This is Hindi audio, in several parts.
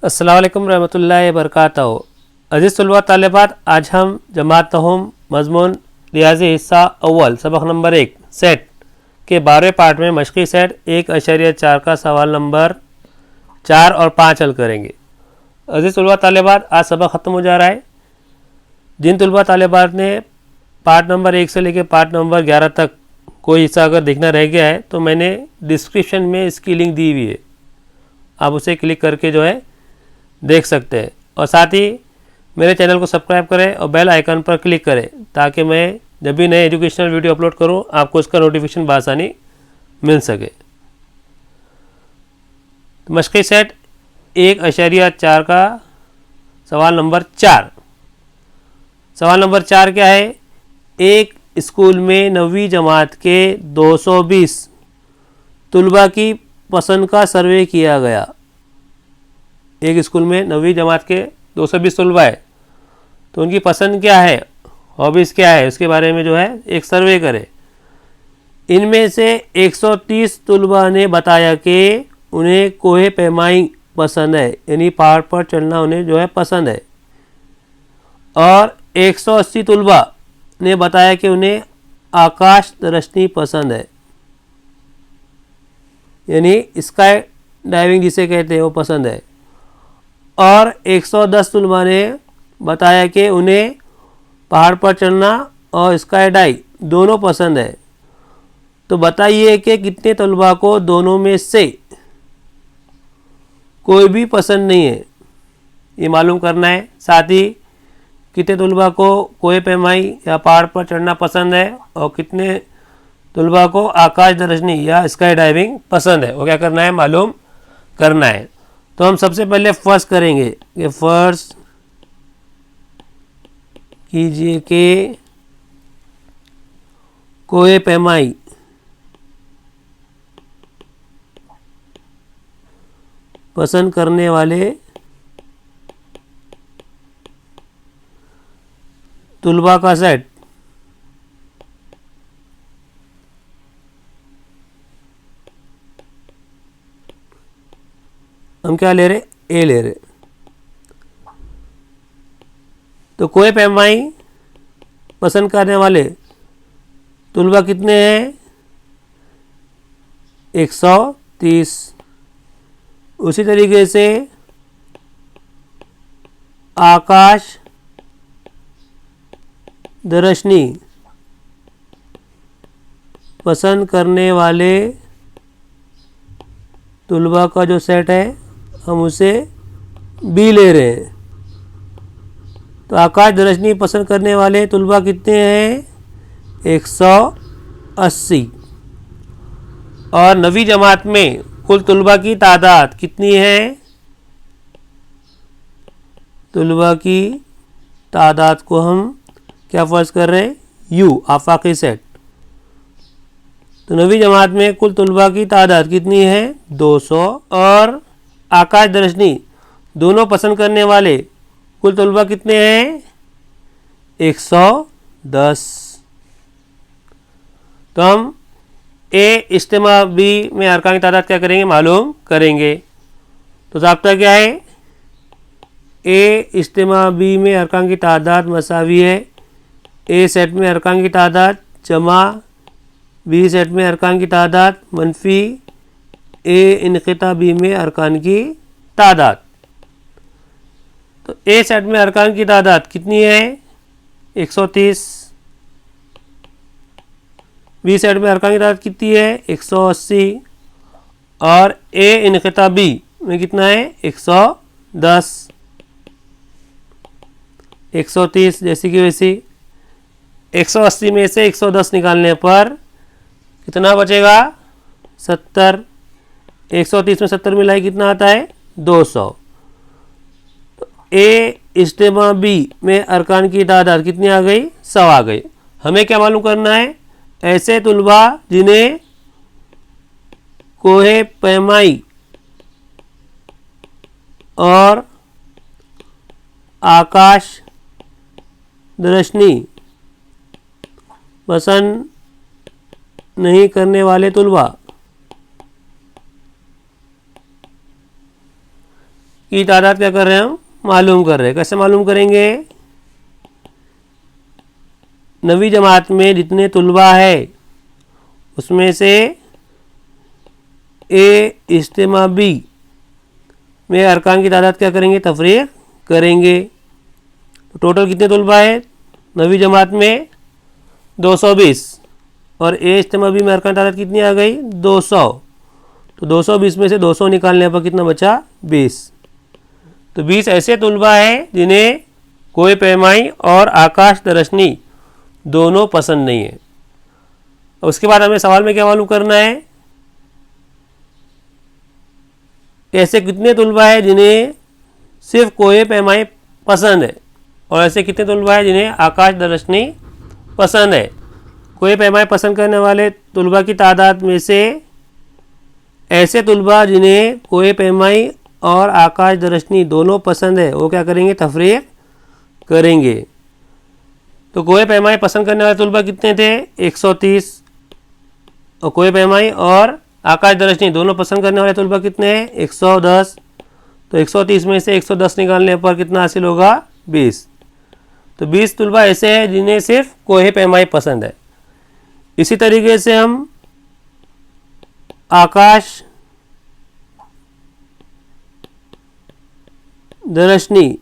अस्सलाम वालेकुम रहमतुल्लाहि वबरकातुहू। अज़ीज़ तलबा तालिबात, आज हम जमात नहुम मज़मून रियाज़ी हिस्सा अव्वल सबक नंबर 1 सेट के 12वें पार्ट में मशक़ी सेट 1.4 का सवाल नंबर 4 और 5 हल करेंगे। अज़ीज़ तलबा तालिबात, आज सबक ख़त्म हो जा रहा है। जिन तलबा तालिबात ने पार्ट नंबर 1 से लेकर पार्ट नंबर 11 तक कोई हिस्सा अगर देखना रह गया है तो मैंने डिस्क्रिप्शन में इसकी लिंक दी हुई है, आप उसे क्लिक करके जो है देख सकते हैं। और साथ ही मेरे चैनल को सब्सक्राइब करें और बेल आइकन पर क्लिक करें ताकि मैं जब भी नए एजुकेशनल वीडियो अपलोड करूं आपको उसका नोटिफिकेशन बआसानी मिल सके। तो मशक़ी सेट 1.4 का सवाल नंबर 4। सवाल नंबर 4 क्या है? एक स्कूल में 9वीं जमात के 220 तलबा की पसंद का सर्वे किया गया। एक स्कूल में 9वीं जमात के 220 तलबा है, तो उनकी पसंद क्या है, हॉबीज़ क्या है, उसके बारे में जो है एक सर्वे करें। इनमें से 130 तलबा ने बताया कि उन्हें कोहे पैमाई पसंद है, यानी पहाड़ पर चढ़ना उन्हें जो है पसंद है। और 180 तलबा ने बताया कि उन्हें आकाश दर्शनी पसंद है, यानी स्काई डाइविंग जिसे कहते हैं वो पसंद है। और 110 तलबा ने बताया कि उन्हें पहाड़ पर चढ़ना और स्काई डाइव दोनों पसंद है। तो बताइए कि कितने तलबा को दोनों में से कोई भी पसंद नहीं है, ये मालूम करना है। साथ ही कितने तलबा को कोहे पैमाई या पहाड़ पर चढ़ना पसंद है और कितने तलबा को आकाश दर्शनी या स्काई डाइविंग पसंद है, वो क्या करना है, मालूम करना है। तो हम सबसे पहले फर्स्ट करेंगे कि फर्स्ट कीजिए कि कोहे पैमाई पसंद करने वाले तलबा का सेट हम क्या ले रहे, ए ले रहे। तो कोहे पैमाई पसंद करने वाले तलबा कितने हैं, 130। उसी तरीके से आकाश दर्शनी पसंद करने वाले तलबा का जो सेट है हम उसे बी ले रहे हैं। तो आकाश दर्शनी पसंद करने वाले तलबा कितने हैं, 180। और 9वीं जमात में कुल तलबा की तादाद कितनी है, तलबा की तादाद को हम क्या फर्ज कर रहे हैं, यू, आफाकी सेट। तो 9वीं जमात में कुल तलबा की तादाद कितनी है, 200। और आकाश दर्शनी दोनों पसंद करने वाले कुल तलबा कितने हैं, 110। तो हम ए इज्तिमा बी में अरकान की तादाद क्या करेंगे, मालूम करेंगे। तो ज़ाब्ता क्या है, ए इज्तिमा बी में अरकान की तादाद मसावी है ए सेट में अरकान की तादाद जमा बी सेट में अरकान की तादाद मनफी ए इनक़िता बी में अरकान की तादाद। तो ए सेट में अरकान की तादाद कितनी है, 130। बी सेट में अरकान की तादाद कितनी है, 180। और ए इनक़िता बी में कितना है, 110। 130 जैसी की वैसी। 180 में से 110 निकालने पर कितना बचेगा, 70। 130 में 70 मिलाई कितना आता है, 200। ए इज्तिमा बी में अरकान की तादाद कितनी आ गई, 100 आ गई। हमें क्या मालूम करना है, ऐसे तलबा जिन्हें कोहे पैमाई और आकाश दर्शनी पसंद नहीं करने वाले तलबा की तादाद क्या कर रहे हैं हम मालूम कर रहे हैं। कैसे मालूम करेंगे? नवी जमात में जितने तुलबा है उसमें से ए इज्तिमा बी में अरकान की तादाद क्या करेंगे? तफरीक करेंगे। तो टोटल कितने तुलबा है नवी जमात में? 220 और ए इज्तिमा बी में अरकान तादाद कितनी आ गई? 200। तो 220 में से 200 निकालने पर कितना बचा? 20। तो 20 ऐसे तुलबा हैं जिन्हें कोई पैमाई और आकाश दर्शनी दोनों पसंद नहीं है। उसके बाद हमें सवाल में क्या मालूम करना है? ऐसे कितने तुलबा है जिन्हें सिर्फ कोई पैमाई पसंद है और ऐसे कितने तुलबा है जिन्हें आकाश दर्शनी पसंद है। कोई पैमाई पसंद करने वाले तुलबा की तादाद में से ऐसे तुलबा जिन्हें कोई पैमाई और आकाश दर्शनी दोनों पसंद है वो क्या करेंगे? तफरीक करेंगे। तो कोई पैमाई पसंद करने वाले तुलबा कितने थे? 130। और कोई पैमाई और आकाश दर्शनी दोनों पसंद करने वाले तुलबा कितने हैं? 110। तो 130 में से 110 निकालने पर कितना हासिल होगा? 20। तो 20 तुलबा ऐसे हैं जिन्हें सिर्फ कोई पैमाई पसंद है। इसी तरीके से हम आकाश दर्शनी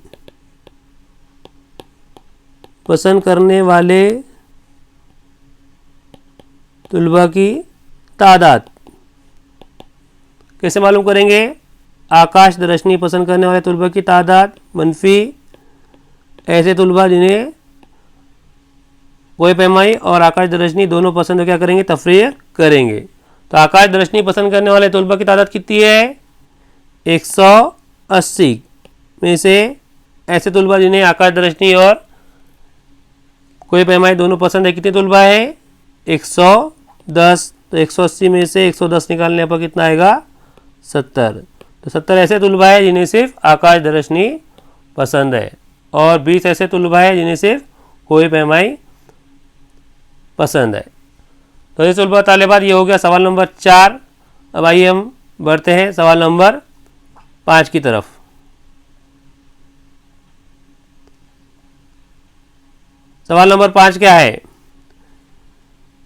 पसंद करने वाले तुलबा की तादाद कैसे मालूम करेंगे? आकाश दर्शनी पसंद करने वाले तुलबा की तादाद मनफी ऐसे तुलबा जिन्हें कोई पैमाई और आकाश दर्शनी दोनों पसंद है क्या करेंगे? तफरीक करेंगे। तो आकाश दर्शनी पसंद करने वाले तुलबा की तादाद कितनी है? 180 में से ऐसे तुलबा जिन्हें आकाश दर्शनी और कोई पैमाई दोनों पसंद है कितने तुलबा है? 110। तो 180 में से 110 निकालने पर कितना आएगा? 70। तो 70 ऐसे तुलबा है जिन्हें सिर्फ आकाश दर्शनी पसंद है और 20 ऐसे तुलबा है जिन्हें सिर्फ कोई पैमाई पसंद है। तो ये तुलबा तालिबात ये हो गया सवाल नंबर 4। अब आइए हम बढ़ते हैं सवाल नंबर 5 की तरफ। सवाल नंबर 5 क्या है?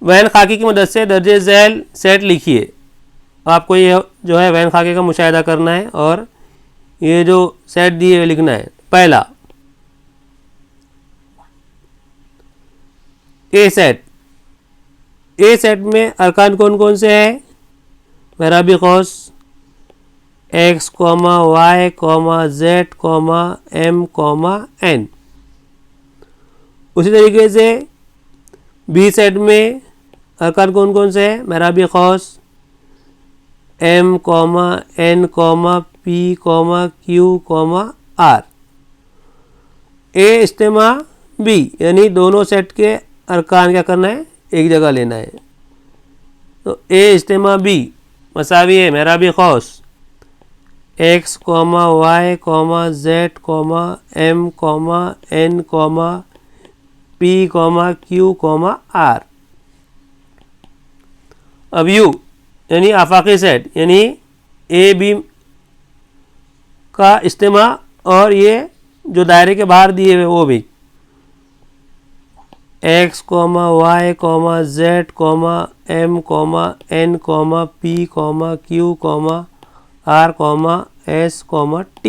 वैन खाकी की मदद से दर्जे झैल सेट लिखिए। आपको ये जो है वैन खाके का मुशाहिदा करना है और ये जो सेट दिए हुए लिखना है। पहला ए सेट। ए सेट में अरकान कौन कौन से हैं? मेराबी कौस x, y, z, m, n। उसी तरीके से बी सेट में अरकान कौन कौन से हैं? मेराबी कौस m, n, p, q, r। ए इज्तिमा बी यानी दोनों सेट के अरकान क्या करना है? एक जगह लेना है। तो ए इज्तिमा बी मसावी है मेराबी कौस x, y, z, m, n, p, q, r। अब यू यानी आफाकी सेट यानी ए बी का इज्तिमा और ये जो दायरे के बाहर दिए हुए वो भी x, y, z, m, n, p, q, r, s, t।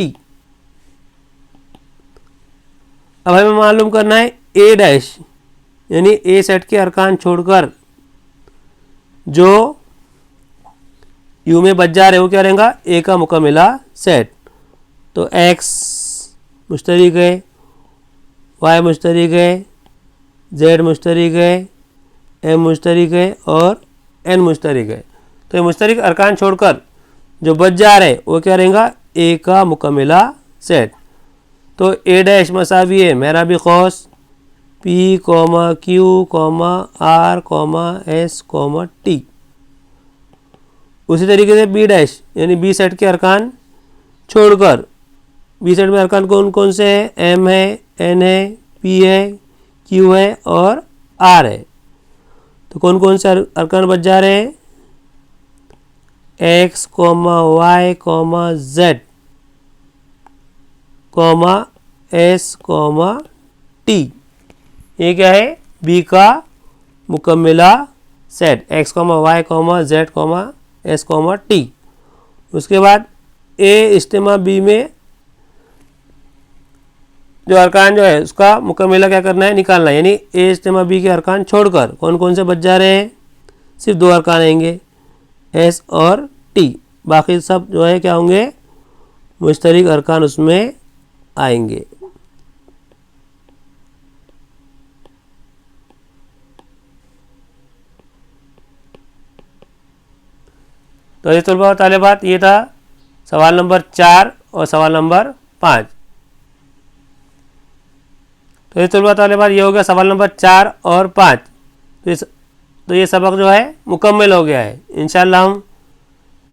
अब हमें मालूम करना है ए डैश यानी ए सेट के अरकान छोड़कर जो यू में बच जा रहे वो क्या रहेगा? ए का मुकम्मिला सेट। तो x मुश्तरिक है, y मुश्तरिक है, z मुश्तरिक है, m मुश्तरिक है और n मुश्तरिक है। तो ये मुश्तरिक अरकान छोड़कर जो बच जा रहे वो क्या रहेगा? ए का मुकम्मिला सेट। तो ए डैश मसावी है मेराबी कौस p, q, r, s, t। उसी तरीके से बी डैश यानी बी सेट के अरकान छोड़कर बी सेट में अरकान कौन कौन से हैं? m है, n है, p है, q है और r है। तो कौन कौन से अरकान बच जा रहे हैं? x, y, z, comma s comma t, ये क्या है बी का मुकम्मिला सेट, x comma y comma z comma s comma t. उसके बाद ए इज्तिमा बी में जो अरकान जो है उसका मुकम्मिला क्या करना है, निकालना है, यानी ए इज्तिमा बी के अरकान छोड़कर कौन कौन से बच जा रहे हैं, सिर्फ दो अरकान आएंगे एस और टी, बाकी सब जो है क्या होंगे मुश्तरिक अरकान उसमें आएंगे। तो ये तलबा और तालिबात ये था सवाल नंबर 4 और सवाल नंबर 5। तो ये तलबा तालिबात ये हो गया सवाल नंबर 4 और 5। तो ये सबक जो है मुकम्मल हो गया है। इंशाअल्लाह हम